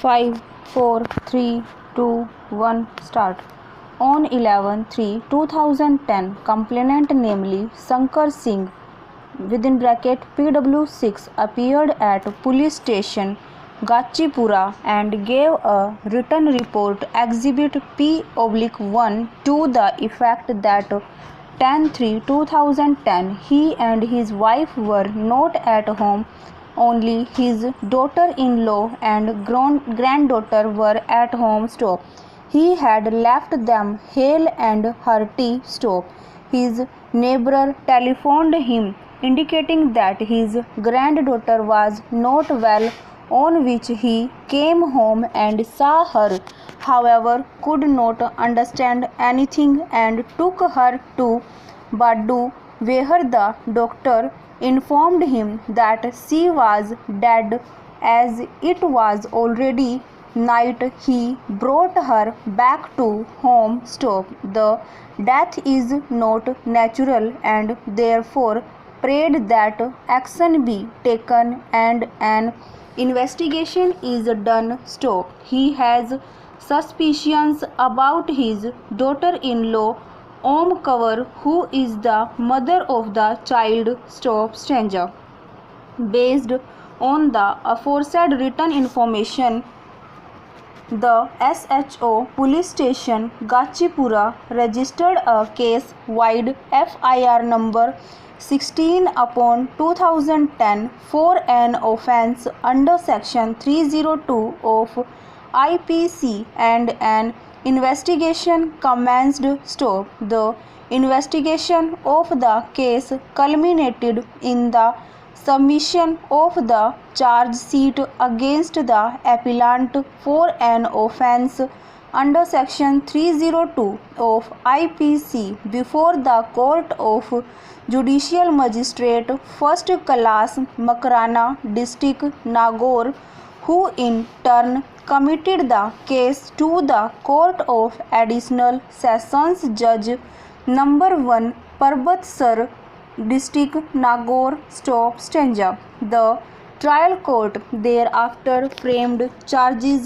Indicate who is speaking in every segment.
Speaker 1: 5, 4, 3, 2, 1, start. On 11/3/2010, complainant namely Shankar Singh (PW6) appeared at police station Gachipura and gave a written report Exhibit P/1 to the effect that 10/3/2010 he and his wife were not at home. Only his daughter-in-law and granddaughter were at home. He had left them hale and hearty. His neighbor telephoned him, indicating that his granddaughter was not well, on which he came home and saw her, however could not understand anything and took her to Badu, where the doctor informed him that she was dead. As it was already night, he brought her back to home. The death is not natural and therefore prayed that action be taken and an investigation is done. He has suspicions about his daughter-in-law Om Kaur, who is the mother of the child. Stranger. Based on the aforesaid written information, the SHO Police Station Gachipura registered a case-wide FIR number 16/2010 for an offence under Section 302 of IPC and an investigation commenced. The investigation of the case culminated in the submission of the charge sheet against the appellant for an offence under Section 302 of IPC before the Court of Judicial Magistrate First Class Makrana District Nagaur, who in turn committed the case to the Court of Additional Sessions Judge Number 1 Parbatsar, District Nagaur. Stranger. The trial court thereafter framed charges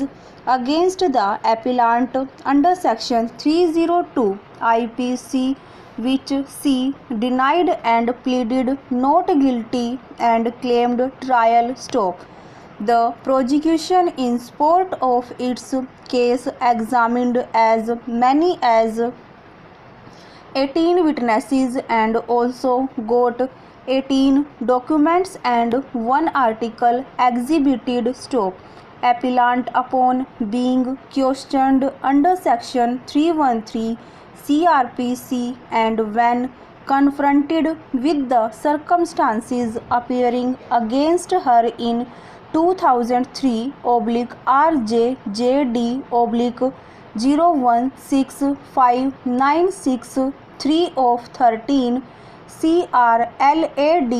Speaker 1: against the appellant under Section 302 IPC, which she denied and pleaded not guilty and claimed trial. The prosecution in support of its case examined as many as 18 witnesses and also got 18 documents and 1 article exhibited. Appellant, upon being questioned under Section 313 CRPC and when confronted with the circumstances appearing against her in 2003/RJ/0165963 of 13 CRLAD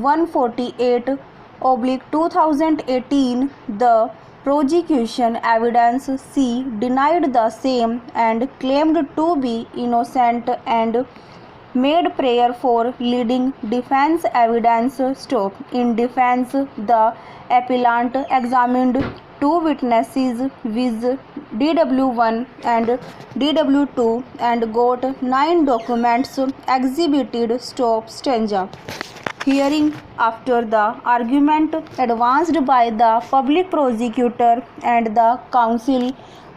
Speaker 1: 148/2018, the prosecution evidence she denied the same and claimed to be innocent and made prayer for leading defense evidence. In defense, the appellant examined 2 witnesses, viz. DW1 and DW2, and got 9 documents exhibited. Stranger. Hearing after the argument advanced by the public prosecutor and the counsel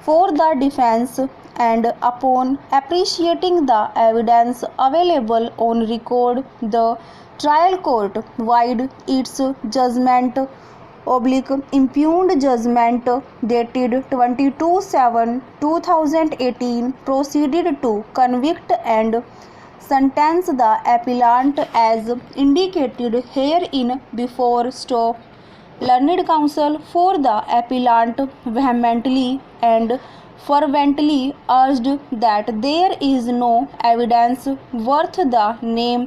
Speaker 1: for the defense, and upon appreciating the evidence available on record, the trial court void its judgment impugned judgment dated 22/7/2018, proceeded to convict and sentence the appellant as indicated herein before. Learned counsel for the appellant vehemently and fervently urged that there is no evidence worth the name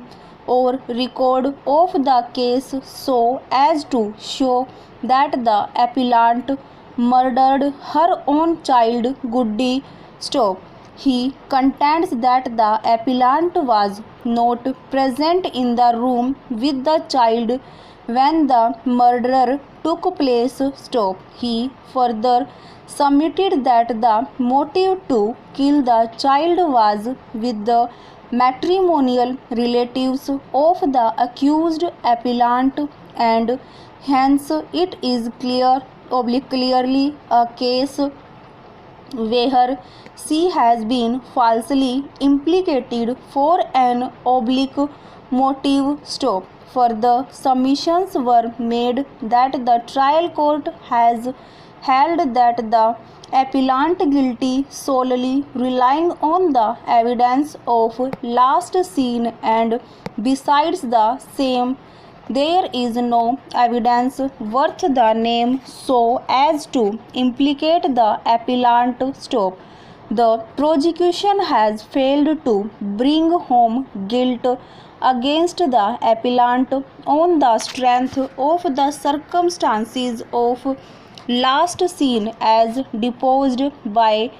Speaker 1: or record of the case so as to show that the appellant murdered her own child Goody. He contends that the appellant was not present in the room with the child when the murderer took place. Stop. He further submitted that the motive to kill the child was with the matrimonial relatives of the accused appellant, and hence it is clearly a case where she has been falsely implicated for an oblique motive. Stop. Further submissions were made that the trial court has held that the appellant guilty solely relying on the evidence of last seen, and besides the same there is no evidence worth the name so as to implicate the appellant. Stop. The prosecution has failed to bring home guilt against the appellant on the strength of the circumstances of last seen as deposed by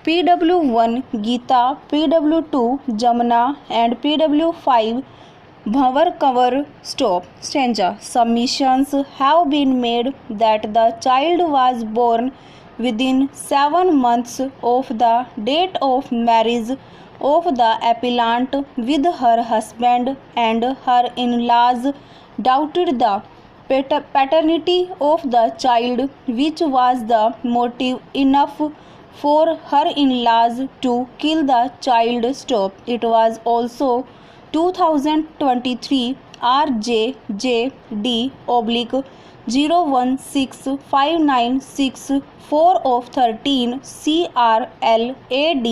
Speaker 1: PW1 Geeta, PW2 Jamna, and PW5 Bhavar cover. Stop. Stanza. Submissions have been made that the child was born within 7 months of the date of marriage of the appellant with her husband, and her in-laws doubted the paternity of the child, which was the motive enough for her in-laws to kill the child. Stop. It was also 2023 RJJD/0165964 of 13 CRLAD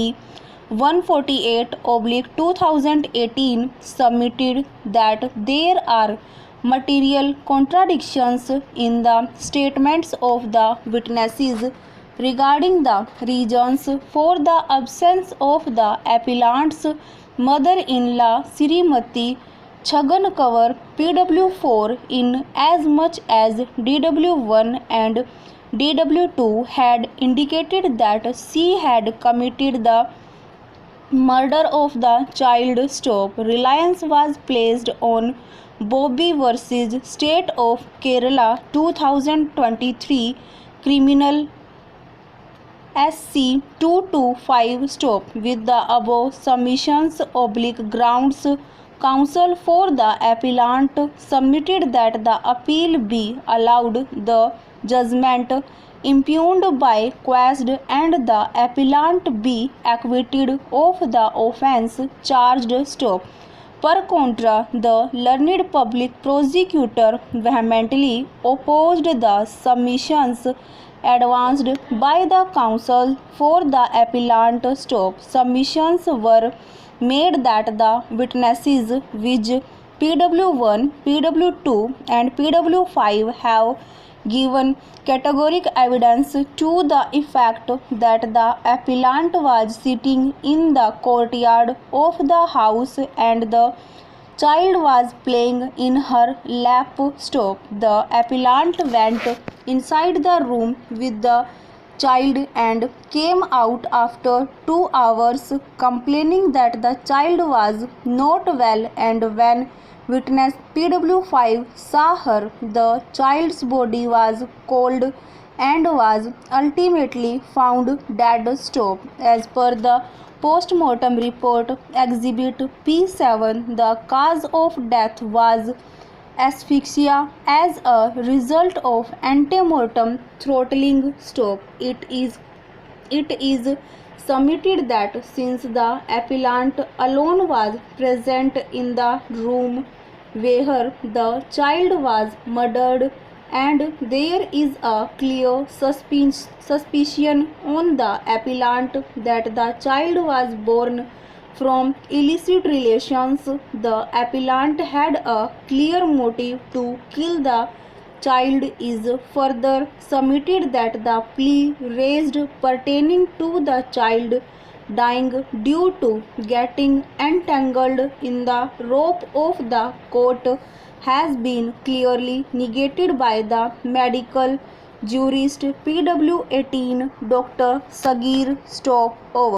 Speaker 1: 148/2018 submitted that there are material contradictions in the statements of the witnesses regarding the reasons for the absence of the appellant's mother-in-law Srimati Chhagan Kanwar, PW4, in as much as DW1 and DW2 had indicated that she had committed the murder of the child. Stop. Reliance was placed on Bobby versus State of Kerala 2023 Criminal SC 225. Stop. With the above submissions grounds, counsel for the appellant submitted that the appeal be allowed, the judgment impugned by quashed, and the appellant be acquitted of the offence charged. Stop. Per contra, the learned public prosecutor vehemently opposed the submissions advanced by the counsel for the appellant. Stop. Submissions were made that the witnesses which PW1, PW2 and PW5 have given categorical evidence to the effect that the appellant was sitting in the courtyard of the house and the child was playing in her lap. Stop. The appellant went inside the room with the child and came out after 2 hours complaining that the child was not well, and when witness PW5 saw her, the child's body was cold and was ultimately found dead. Stop. As per the post-mortem report exhibit P7, the cause of death was asphyxia as a result of antemortem throttling. Stop. It is submitted that since the appellant alone was present in the room where the child was murdered, and there is a clear suspicion on the appellant that the child was born from illicit relations, the appellant had a clear motive to kill the child. Is further submitted that the plea raised pertaining to the child dying due to getting entangled in the rope of the court has been clearly negated by the medical jurist PW18 Dr. Sagir. Stop. Over.